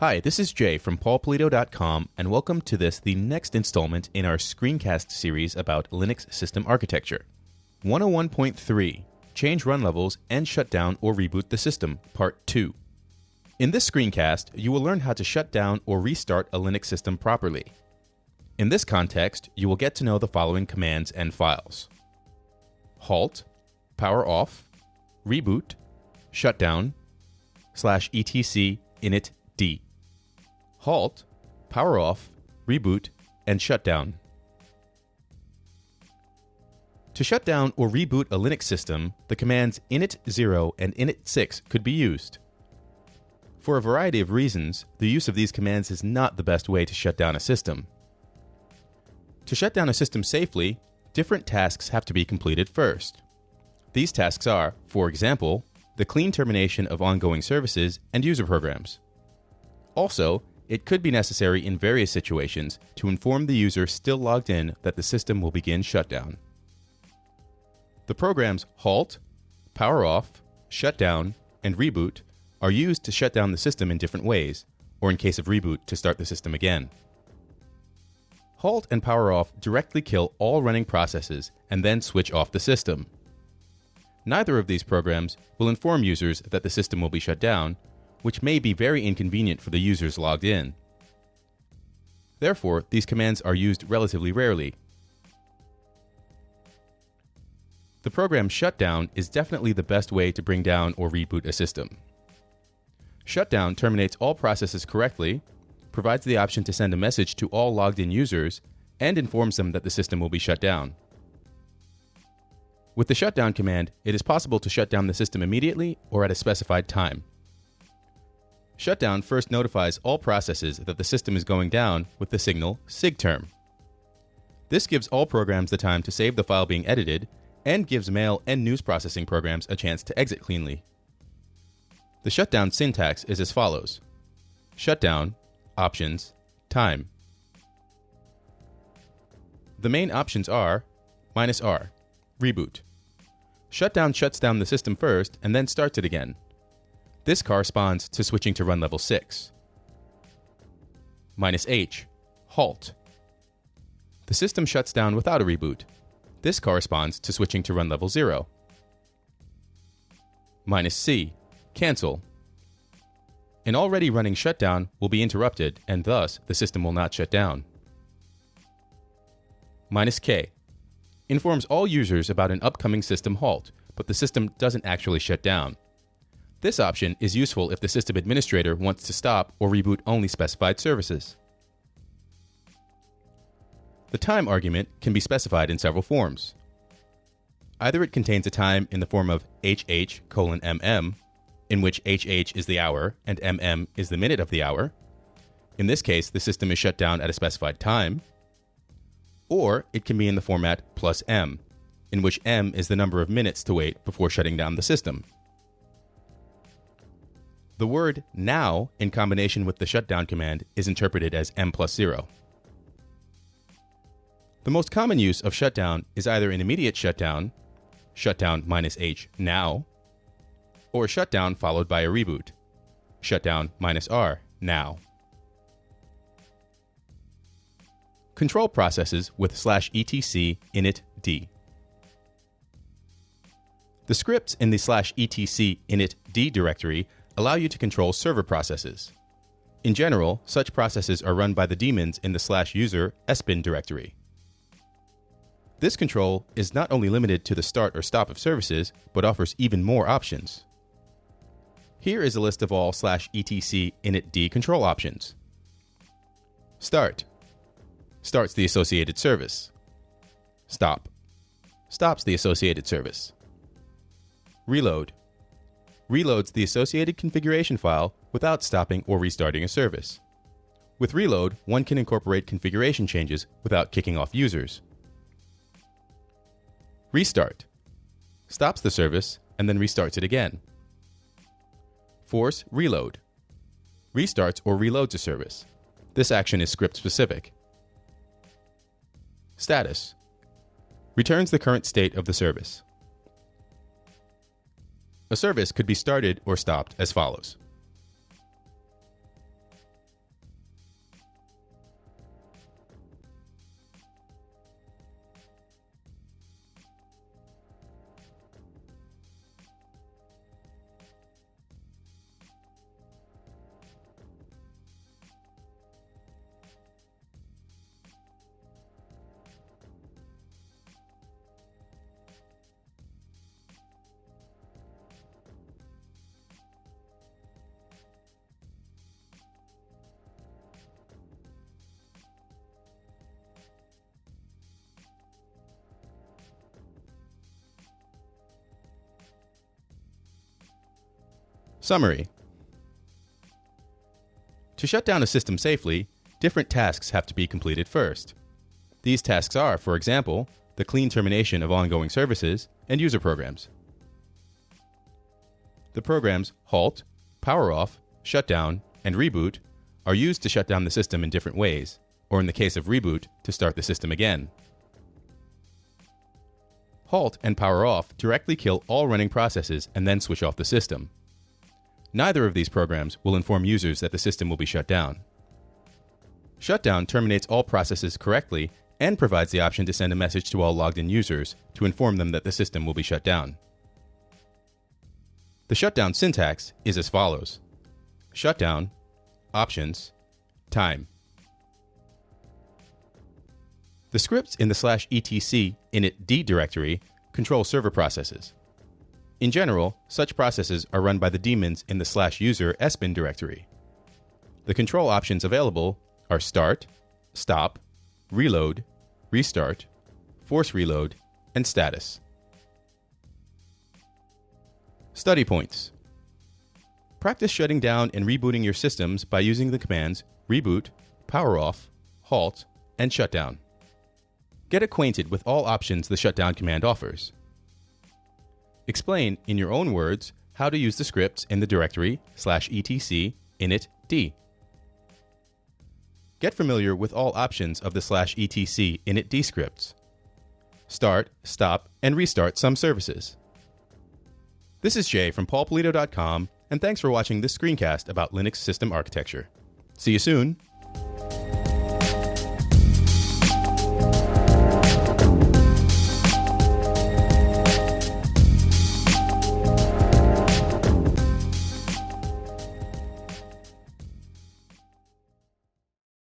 Hi, this is Jay from paulpolito.com, and welcome to the next installment in our screencast series about Linux system architecture. 101.3, Change run levels and shut down or reboot the system, Part 2. In this screencast, you will learn how to shut down or restart a Linux system properly. In this context, you will get to know the following commands and files: halt, power off, reboot, shutdown, /etc init-d. Halt, power off, reboot, and shutdown. To shut down or reboot a Linux system, the commands init0 and init6 could be used. For a variety of reasons, the use of these commands is not the best way to shut down a system. To shut down a system safely, different tasks have to be completed first. These tasks are, for example, the clean termination of ongoing services and user programs. Also, it could be necessary in various situations to inform the user still logged in that the system will begin shutdown. The programs halt, power off, shutdown, and reboot are used to shut down the system in different ways, or in case of reboot, to start the system again. Halt and power off directly kill all running processes and then switch off the system. Neither of these programs will inform users that the system will be shut down, which may be very inconvenient for the users logged in. Therefore, these commands are used relatively rarely. The program shutdown is definitely the best way to bring down or reboot a system. Shutdown terminates all processes correctly, provides the option to send a message to all logged-in users, and informs them that the system will be shut down. With the shutdown command, it is possible to shut down the system immediately or at a specified time. Shutdown first notifies all processes that the system is going down with the signal sigterm. This gives all programs the time to save the file being edited and gives mail and news processing programs a chance to exit cleanly. The shutdown syntax is as follows: shutdown, options, time. The main options are -R, reboot. Shutdown shuts down the system first and then starts it again. This corresponds to switching to run level 6. -H, halt. The system shuts down without a reboot. This corresponds to switching to run level 0. -C, cancel. An already running shutdown will be interrupted, and thus the system will not shut down. -K, informs all users about an upcoming system halt, but the system doesn't actually shut down. This option is useful if the system administrator wants to stop or reboot only specified services. The time argument can be specified in several forms. Either it contains a time in the form of HH:MM, in which HH is the hour and MM is the minute of the hour. In this case, the system is shut down at a specified time. Or it can be in the format +M, in which M is the number of minutes to wait before shutting down the system. The word now in combination with the shutdown command is interpreted as M+0. The most common use of shutdown is either an immediate shutdown, shutdown -H now, or shutdown followed by a reboot, shutdown -R now. Control processes with /etc init-d. The scripts in the /etc init-d directory allow you to control server processes. In general, such processes are run by the daemons in the /user sbin directory. This control is not only limited to the start or stop of services, but offers even more options. Here is a list of all /etc init-d control options. Start. Starts the associated service. Stop. Stops the associated service. Reload. Reloads the associated configuration file without stopping or restarting a service. With reload, one can incorporate configuration changes without kicking off users. Restart. Stops the service and then restarts it again. Force reload. Restarts or reloads a service. This action is script specific. Status. Returns the current state of the service. A service could be started or stopped as follows. Summary. To shut down a system safely, different tasks have to be completed first. These tasks are, for example, the clean termination of ongoing services and user programs. The programs halt, power off, shut down, and reboot are used to shut down the system in different ways, or in the case of reboot, to start the system again. Halt and power off directly kill all running processes and then switch off the system. Neither of these programs will inform users that the system will be shut down. Shutdown terminates all processes correctly and provides the option to send a message to all logged-in users to inform them that the system will be shut down. The shutdown syntax is as follows: shutdown, options, time. The scripts in the /etc init-d directory control server processes. In general, such processes are run by the daemons in the /user sbin directory. The control options available are start, stop, reload, restart, force reload, and status. Study points. Practice shutting down and rebooting your systems by using the commands reboot, power off, halt, and shutdown. Get acquainted with all options the shutdown command offers. Explain, in your own words, how to use the scripts in the directory /etc init-d. Get familiar with all options of the /etc init-d scripts. Start, stop, and restart some services. This is Jay from paulpolito.com, and thanks for watching this screencast about Linux system architecture. See you soon!